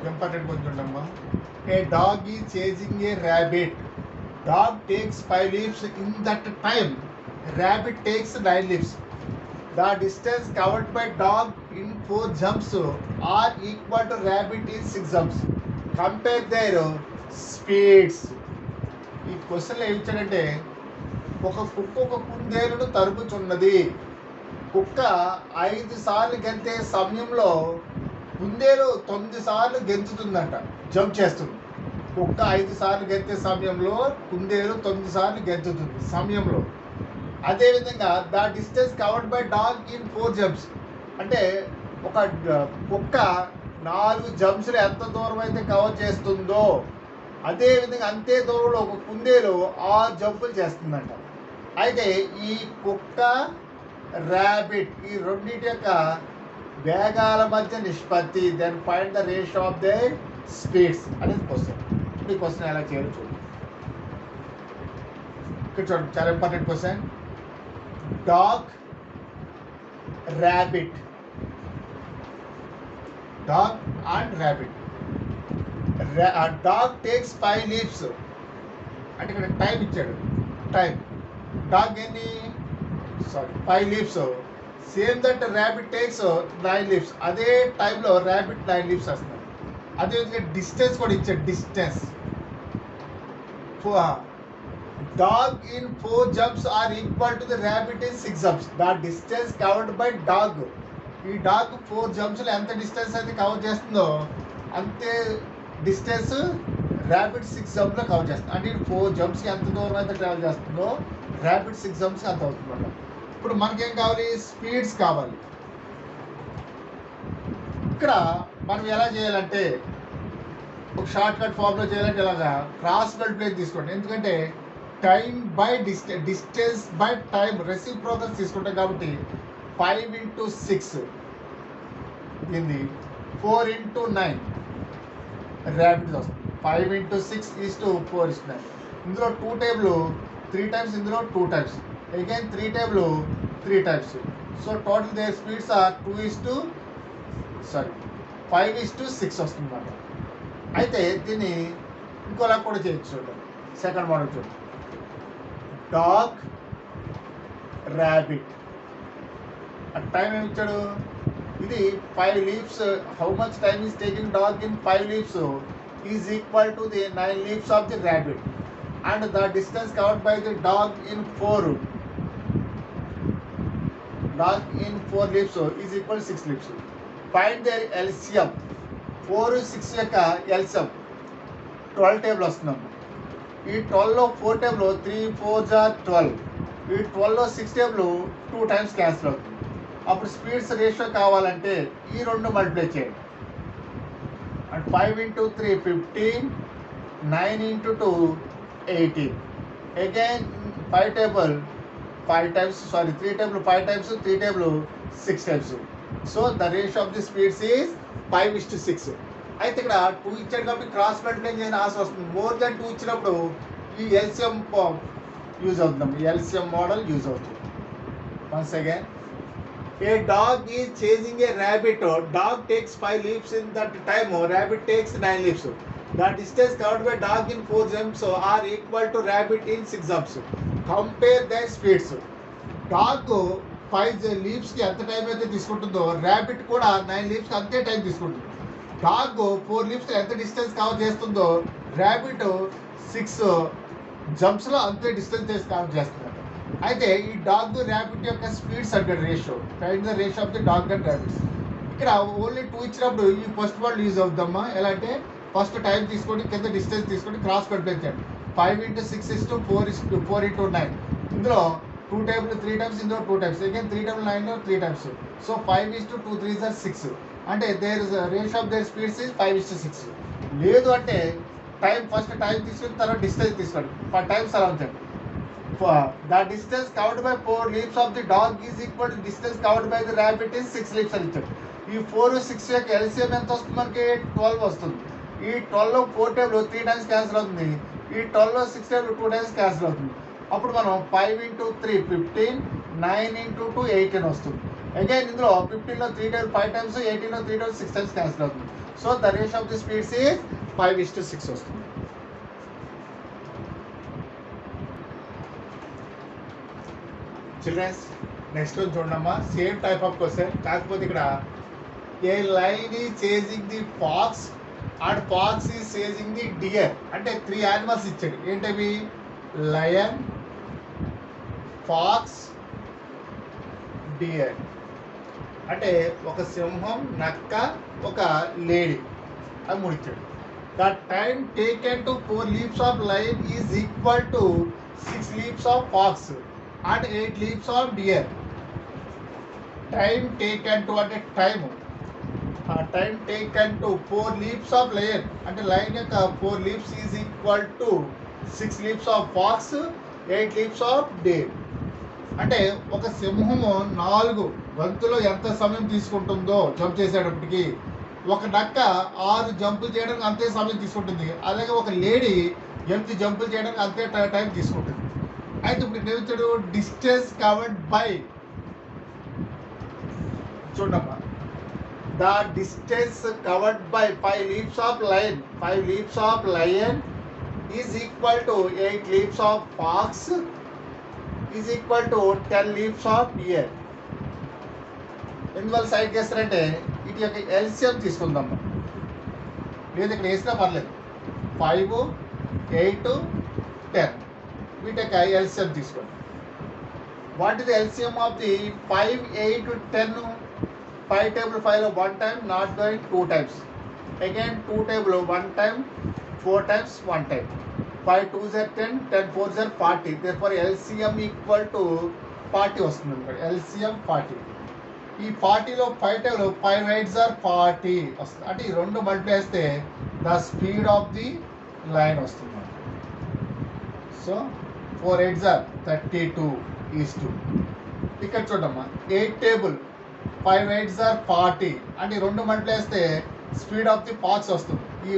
Important కొంచెం ఉండమ్మా. A dog is chasing a rabbit. Dog takes 5 leaps in that time. Rabbit takes 9 leaps. The distance covered by dog in 4 jumps are equal to rabbit in 6 jumps. Compare their speeds. ఈ క్వశ్చన్లో ఏమి ఇచ్చాడంటే, ఒక కుక్క ఒక కుందేలును తరుముచున్నది. కుక్క 5 సార్లు గెంతే సమయంలో కుందేలు 9 సార్లు గెంతుతుందంట, జంప్ చేస్తుంది. కుక్క 5 సార్లు గెంతే సమయంలో కుందేలు 9 సార్లు గెంతుతుంది సమయంలో. అదేవిధంగా the distance covered by dog in 4 jumps, అంటే ఒక కుక్క 4 జంప్స్లో ఎంత దూరం అయితే కవర్ చేస్తుందో అదేవిధంగా అంతే దూరంలో ఒక కుందేలు 6 జంపులు చేస్తుందంట. అయితే ఈ కుక్క ర్యాబిట్ ఈ రెండింటి యొక్క వేగాల మధ్య నిష్పత్తి, then find the ratio of the speeds అనేది క్వశ్చన్. ఈ క్వశ్చన్ ఎలా చేయాలో చూడండి. ఇక్కడ చూడండి, చాలా important question. Dog rabbit, dog and rabbit. Dog takes 5 leaps, అంటే ఇక్కడ టైం ఇచ్చాడు. టైం డాగ్ ఎన్ని 5 leaps. Same that rabbit takes 9 leaps. అదే టైంలో ర్యాబిట్ 9 లీప్స్ వస్తుంది. అదేవిధంగా డిస్టెన్స్ కూడా ఇచ్చాడు. Distance dog in 4 jumps are equal to the rabbit in 6 jumps. The distance covered by dog, ఈ డాగ్ 4 జంప్స్లో ఎంత డిస్టెన్స్ అయితే కవర్ చేస్తుందో అంతే డిస్టెన్స్ ర్యాబిట్ 6 జంప్లో కవర్ చేస్తుంది. అంటే 4 జంప్స్కి ఎంత దూరం అయితే ట్రావెల్ చేస్తుందో ర్యాబిట్ 6 జంప్స్కి అంత అవుతుందన్నమాట. ఇప్పుడు మనకేం కావాలి? స్పీడ్స్ కావాలి. ఇక్కడ మనం ఎలా చేయాలంటే, ఒక షార్ట్ కట్ ఫామ్లో చేయాలంటే ఇలాగా క్రాస్ మల్టిప్లై తీసుకోండి. ఎందుకంటే time by distance by time reciprocals తీసుకుంటాం కాబట్టి 5 × 6 దీన్ని 4 × 9 ర్యాబిట్ వస్తుంది. 5 × 6 = 4:9. ఇందులో 2 టేబుల్ 3 టైమ్స్, ఇందులో 2 times, again 3 table 3 times. So total their speeds are 5:6 వస్తుంది అన్నమాట. అయితే దీన్ని ఇంకోలా కూడా చేయొచ్చు. చూడండి, సెకండ్ మోడల్ చూడండి. డాగ్ ర్యాబిట్ టైం ఏమి ఇచ్చాడు? ఇది 5 leaps. How much time is taking dog in 5 leaps is equal to the 9 leaps of the rabbit. And the distance covered by the dog in 4 leaps is equal 6 leaps. Find their LCM. 4, 6 యొక్క LCM 12 table వస్తుందమ్మా. ఈ 12లో 4 table 3, 4 = 12. ఈ 12లో 6 table 2 times cancel అవుతుంది. అప్పుడు speeds ratio కావాలంటే ఈ 2 multiply చేయండి. And 5 × 3 15, 9 × 2 18. Again 5 table 5 times, 3 table 5 times, 3 table 6 times. So the ratio of the speeds is 5:6. అయితే ఇక్కడ 2 ఇచ్చాడు కాబట్టి క్రాస్ మల్టిప్లై చేయని ఆశ వస్తుంది. మోర్ దెన్ 2 ఇచ్చినప్పుడు ఈ ఎల్సిఎం యూజ్ అవుతుంది. ఎల్సిఎం మోడల్ యూజ్ అవుతుంది. Once again, A dog is chasing a rabbit. Dog takes 5 leaps in that time. Rabbit takes 9 leaps. The distance covered by dog in 4 jumps are equal to rabbit in 6 jumps. Compare their speeds. Dog 5 leapsకి ఎంత time అయితే తీసుకుంటుందో rabbit కూడా 9 leapsకి అంతే time తీసుకుంటుంది. Dog 4 leapsలో ఎంత distance cover చేస్తుందో rabbit 6 జంప్స్లో అంతే distance cover చేస్తుంది. అయితే ఈ డాగ్ ర్యాబిట్ యొక్క స్పీడ్స్ అంటే ratio, find the ratio of the dog and rabbits. ఇక్కడ ఓన్లీ 2 ఇచ్చినప్పుడు ఈ ఫస్ట్ మోడల్ యూజ్ అవుతుందమ్మా. ఎలా అంటే ఫస్ట్ టైం తీసుకోండి, కింద డిస్టెన్స్ తీసుకోండి, క్రాస్ మల్టిప్లై చేయండి. 5 × 6 = 4 × 9. ఇందులో 2 టేబుల్ 3 టైమ్స్, ఇందులో 2 టైమ్స్, అగైన్ 3 టేబుల్ 9లో 3 టైమ్స్. సో 5:2, 3 = 6. అంటే there is ratio of their speeds is 5:6. లేదు అంటే ఫస్ట్ టైం తీసుకుని తర్వాత డిస్టెన్స్ తీసుకోండి, 5 టైమ్స్ అలా ఉంచండి. The distance covered by 4 leaps of the dog is equal to distance covered by the rabbit is 6 leaps అని ఇచ్చాడు. ఈ 4, 6 యొక్క ఎల్సిఎం ఎంత వస్తుంది? మనకి 12 వస్తుంది. ఈ 12లో 4 టేబుల్ 3 టైమ్స్ క్యాన్సిల్ అవుతుంది. ఈ 12లో 6 టేబుల్ 2 టైమ్స్ క్యాన్సిల్ అవుతుంది. అప్పుడు మనం 5 × 3 15, 9 × 2 18 వస్తుంది. అగైన్ ఇందులో 15లో 3 టేబుల్ 5 టైమ్స్, 18లో 3 టేబుల్ 6 టైమ్స్ క్యాన్సిల్ అవుతుంది. So the ratio of the speeds is 5:6 వస్తుంది. చిల్డ్రన్స్ నెక్స్ట్ చూడమ్మా, సేమ్ టైప్ ఆఫ్ క్వశ్చన్, కాకపోతే ఇక్కడ a lion is chasing the fox and fox is chasing the deer. అంటే 3 యానిమల్స్ ఇచ్చాడు. ఏంటవి? Lion, fox, deer. అంటే ఒక సింహం, నక్క, ఒక లేడీ అని 3 ఇచ్చాడు. The time taken to 4 leaps of lion is equal to 6 leaps of fox and 8 leaps of deer. Time taken to అంటే time taken to 4 leaps of lion అంటే లయన్ యొక్క 4 leaps is equal to 6 leaps of fox, 8 leaps of deer. అంటే ఒక సింహము 4 గంతులో ఎంత సమయం తీసుకుంటుందో jump చేసేటప్పటికి, ఒక నక్క 6 జంపులు చేయడానికి అంతే సమయం తీసుకుంటుంది. అలాగే ఒక లేడీ 8 జంపులు చేయడానికి అంతే టైం తీసుకుంటుంది. అయితే ఇప్పుడు నేర్చుడు డిస్టెన్స్ కవర్డ్ బై, చూడమ్మా, the distance covered by 5 leaps of lion is equal to 8 leaps of fox is equal to 10 leaps of deer. ఎందువల్ల సైడ్ చేస్తారంటే ఇటు యొక్క ఎల్సిఎం తీసుకుందాం. లేదు ఇక్కడ వేసినా పర్లేదు. 5, 8, 10 వీటి యొక్క ఎల్సిఎం తీసుకోండి. What is the LCM of the 5, 8, 10? 5 table 5 1 time, not going 2 times. Again 2 table 1 time, 4 times 1 time. 5 2s are 10, 10 4s are 40. Therefore LCM equal to 40 వస్తుంది. LCM 40. ఈ 40లో 5 table 5 8s are 40 వస్తుంది. అంటే ఈ రెండు మల్టిప్లై చేస్తే the speed of the lion వస్తుంది. So 4 8s are 32:2. ఇక్కడ చూడమ్మా, 8 table 5 8s are 40 అంటే ఈ రెండు మల్టిప్లై చేస్తే స్పీడ్ ఆఫ్ ది ఫాక్స్ వస్తుంది. ఈ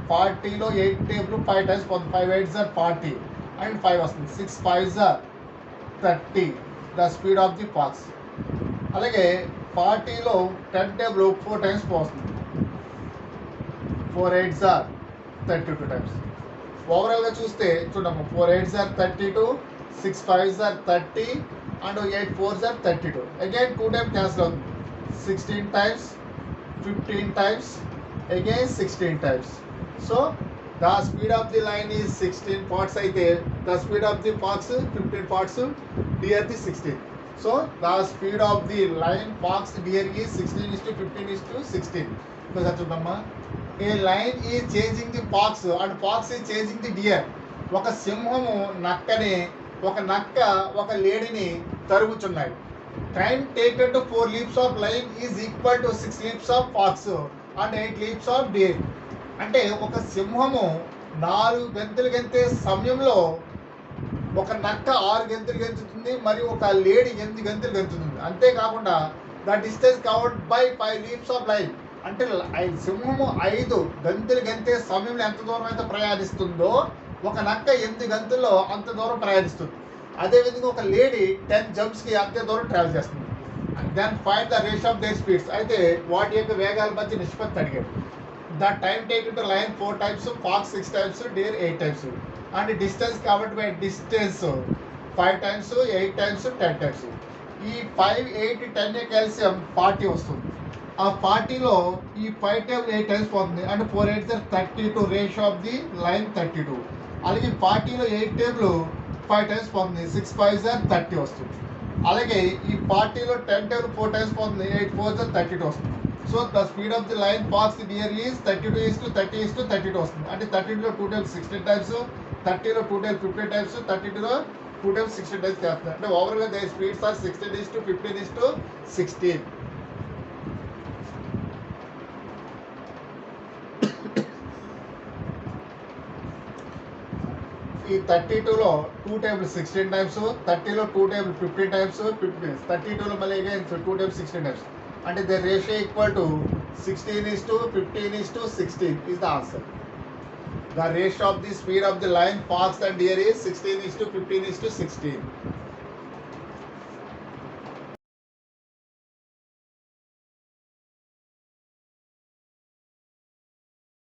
40లో 8 table 5 times 5 8s are 40 and 5 వస్తుంది. 6 5s are 30 the speed of the fox. అలాగే 40లో 10 టేబుల్ 4 టైమ్స్ వస్తుంది. 4 8s are 32 టైమ్స్. ఓవరాల్గా చూస్తే చూడమ్మా, 4 8s are 32, 6 5s are 30 and 8 4s are 32. Again 2 times cancel అవుతుంది. 16 times, 15 times, again 16 times. So the speed of the line is 16 parts అయితే the speed of the fox 15 parts, deer the 16. So the speed of the line fox deer is 16:15:16. because చూద్దామా, a line is changing the fox and fox is changing the deer. ఒక సింహము నక్కని, ఒక నక్క ఒక లేడీని తరుగుచున్నాయి. Time taken to 4 leaps of lion is equal to 6 leaps of fox and 8 leaps of deer. అంటే ఒక సింహము 4 గంతులు గెంతే సమయంలో ఒక నక్క 6 గంతులు గెంతుతుంది, మరియు ఒక లేడీ 8 గంతులు గెంతుతుంది. అంతేకాకుండా the distance covered by 5 leaps of line అంటే సింహము 5 గంతులు గెంతే సమయంలో ఎంత దూరం అయితే ప్రయాణిస్తుందో ఒక నక్క 8 గంతుల్లో అంత దూరం ప్రయాణిస్తుంది. అదేవిధంగా ఒక లేడీ 10 జంప్స్కి అంతే దూరం ట్రావెల్ చేస్తుంది. Then find the ratio of their speeds. అయితే వాటి యొక్క వేగాల మధ్య నిష్పత్తి అడిగాడు. The time taken to lion 4 times, fox 6 times, deer 8 times. And distance covered by distance 5 times, 8 times, 10 times. ఈ 5 8 10 యొక్క ఎల్సిఎం 40 వస్తుంది. ఆ 40లో ఈ 5 టేబుల్ 8 times పోతుంది. And 4 8s are 32, ratio of the line 32. అలాగే 40లో 8 టేబుల్ 5 times పోతుంది. 6 5s are 30 వస్తుంది. అలాగే ఈ 40లో 10 టేబుల్ 4 times పోతుంది. 8 4s are 32 వస్తుంది. So the speed of the lion fox deer is 32:30:32 వస్తుంది. అంటే 32లో 2 times 16 times, 30లో 2 times 15 times, 32లో 2 times 16 times చేస్తుంది. అంటే ఓవరాల్గా ద స్పీడ్స్ ఆర్ 16:15:16. ఈ 32లో 2 times 16 times, 30లో 2 times 15 times, 32లో మళ్ళీ అగైన్ 2 times 16 times. అంటే the ratio equal to 16:15:16 is the answer. The ratio of the speed of the line fox and deer is 16:15:16.